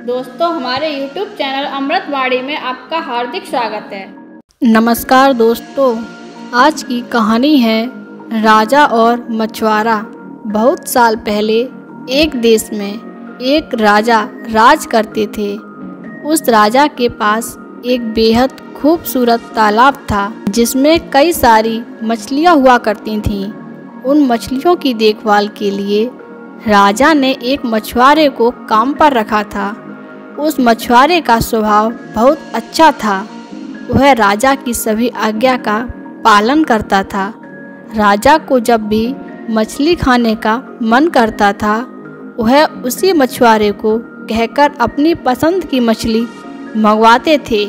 दोस्तों, हमारे YouTube channel अमृतवाणी में आपका हार्दिक स्वागत है। नमस्कार दोस्तों, आज की कहानी है राजा और मछुआरा। बहुत साल पहले एक देश में एक राजा राज करते थे। उस राजा के पास एक बेहद खूबसूरत तालाब था जिसमें कई सारी मछलियाँ हुआ करती थीं। उन मछलियों की देखभाल के लिए राजा ने एक मछुआरे को काम पर रखा था। उस मछुआरे का स्वभाव बहुत अच्छा था। वह राजा की सभी आज्ञा का पालन करता था। राजा को जब भी मछली खाने का मन करता था, वह उसी मछुआरे को कहकर अपनी पसंद की मछली मंगवाते थे।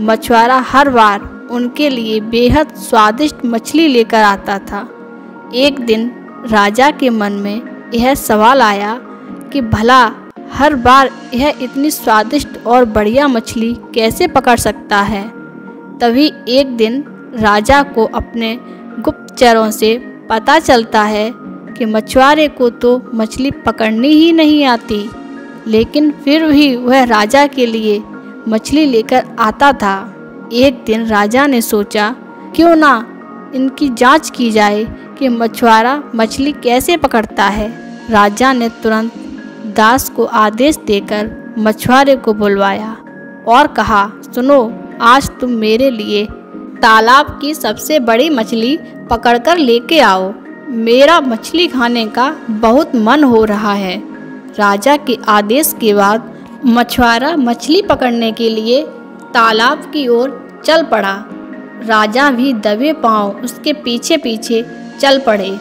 मछुआरा हर बार उनके लिए बेहद स्वादिष्ट मछली लेकर आता था। एक दिन राजा के मन में यह सवाल आया कि भला हर बार यह इतनी स्वादिष्ट और बढ़िया मछली कैसे पकड़ सकता है। तभी एक दिन राजा को अपने गुप्तचरों से पता चलता है कि मछुआरे को तो मछली पकड़नी ही नहीं आती, लेकिन फिर भी वह राजा के लिए मछली लेकर आता था। एक दिन राजा ने सोचा, क्यों ना इनकी जांच की जाए कि मछुआरा मछली कैसे पकड़ता है। राजा ने तुरंत दास को आदेश देकर मछुआरे को बुलवाया और कहा, सुनो, आज तुम मेरे लिए तालाब की सबसे बड़ी मछली पकड़कर लेके आओ। मेरा मछली खाने का बहुत मन हो रहा है। राजा के आदेश के बाद मछुआरा मछली पकड़ने के लिए तालाब की ओर चल पड़ा। राजा भी दबे पांव उसके पीछे पीछे चल पड़े।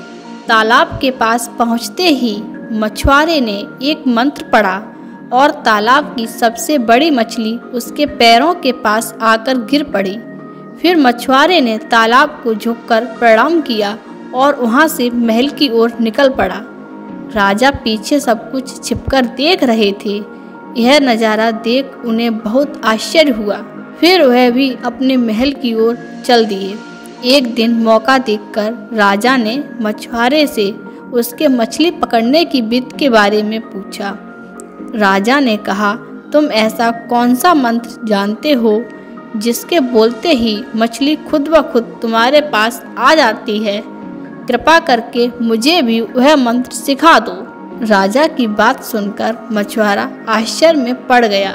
तालाब के पास पहुंचते ही मछुआरे ने एक मंत्र पढ़ा और तालाब की सबसे बड़ी मछली उसके पैरों के पास आकर गिर पड़ी। फिर मछुआरे ने तालाब को झुककर प्रणाम किया और वहां से महल की ओर निकल पड़ा। राजा पीछे सब कुछ छिपकर देख रहे थे। यह नज़ारा देख उन्हें बहुत आश्चर्य हुआ। फिर वह भी अपने महल की ओर चल दिए। एक दिन मौका देखकर राजा ने मछुआरे से उसके मछली पकड़ने की विधि के बारे में पूछा। राजा ने कहा, तुम ऐसा कौन सा मंत्र जानते हो जिसके बोलते ही मछली खुद ब खुद तुम्हारे पास आ जाती है? कृपा करके मुझे भी वह मंत्र सिखा दो। राजा की बात सुनकर मछुआरा आश्चर्य में पड़ गया।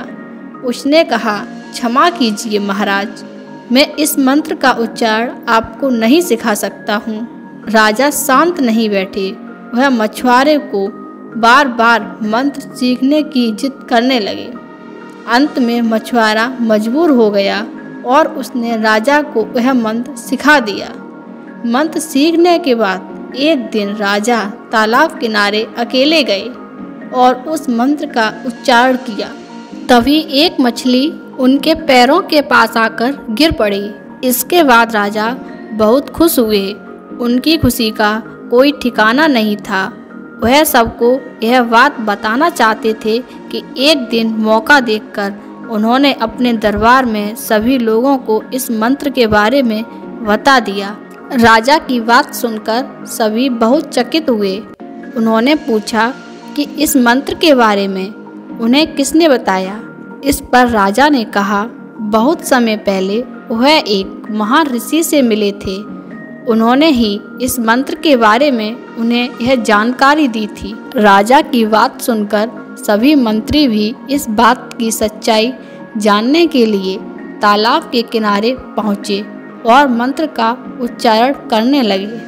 उसने कहा, क्षमा कीजिए महाराज, मैं इस मंत्र का उच्चारण आपको नहीं सिखा सकता हूँ। राजा शांत नहीं बैठे। वह मछुआरे को बार बार मंत्र सीखने की जिद करने लगे। अंत में मछुआरा मजबूर हो गया और उसने राजा को वह मंत्र सिखा दिया। मंत्र सीखने के बाद एक दिन राजा तालाब किनारे अकेले गए और उस मंत्र का उच्चारण किया। तभी एक मछली उनके पैरों के पास आकर गिर पड़ी। इसके बाद राजा बहुत खुश हुए। उनकी खुशी का कोई ठिकाना नहीं था। वह सबको यह बात बताना चाहते थे कि एक दिन मौका देखकर उन्होंने अपने दरबार में सभी लोगों को इस मंत्र के बारे में बता दिया। राजा की बात सुनकर सभी बहुत चकित हुए। उन्होंने पूछा कि इस मंत्र के बारे में उन्हें किसने बताया। इस पर राजा ने कहा, बहुत समय पहले वह एक महान ऋषि से मिले थे। उन्होंने ही इस मंत्र के बारे में उन्हें यह जानकारी दी थी। राजा की बात सुनकर सभी मंत्री भी इस बात की सच्चाई जानने के लिए तालाब के किनारे पहुँचे और मंत्र का उच्चारण करने लगे।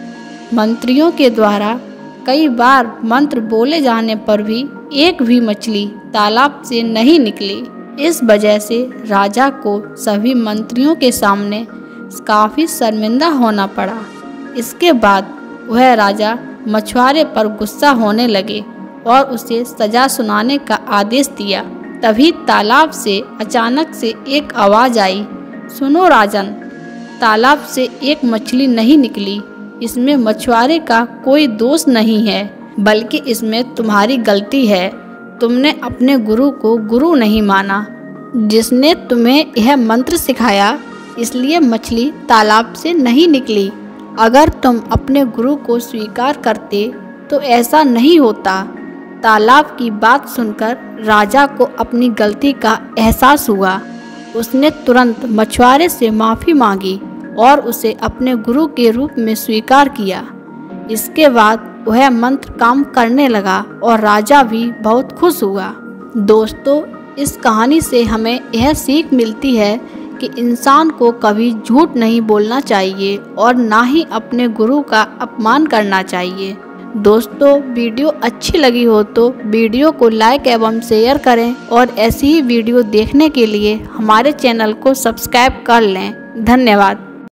मंत्रियों के द्वारा कई बार मंत्र बोले जाने पर भी एक भी मछली तालाब से नहीं निकली। इस वजह से राजा को सभी मंत्रियों के सामने काफ़ी शर्मिंदा होना पड़ा। इसके बाद वह राजा मछुआरे पर गुस्सा होने लगे और उसे सजा सुनाने का आदेश दिया। तभी तालाब से अचानक से एक आवाज़ आई, सुनो राजन, तालाब से एक मछली नहीं निकली। इसमें मछुआरे का कोई दोष नहीं है, बल्कि इसमें तुम्हारी गलती है। तुमने अपने गुरु को गुरु नहीं माना, जिसने तुम्हें यह मंत्र सिखाया, इसलिए मछली तालाब से नहीं निकली। अगर तुम अपने गुरु को स्वीकार करते तो ऐसा नहीं होता। तालाब की बात सुनकर राजा को अपनी गलती का एहसास हुआ। उसने तुरंत मछुआरे से माफ़ी मांगी और उसे अपने गुरु के रूप में स्वीकार किया। इसके बाद वह मंत्र काम करने लगा और राजा भी बहुत खुश हुआ। दोस्तों, इस कहानी से हमें यह सीख मिलती है कि इंसान को कभी झूठ नहीं बोलना चाहिए और ना ही अपने गुरु का अपमान करना चाहिए। दोस्तों, वीडियो अच्छी लगी हो तो वीडियो को लाइक एवं शेयर करें और ऐसी ही वीडियो देखने के लिए हमारे चैनल को सब्सक्राइब कर लें। धन्यवाद।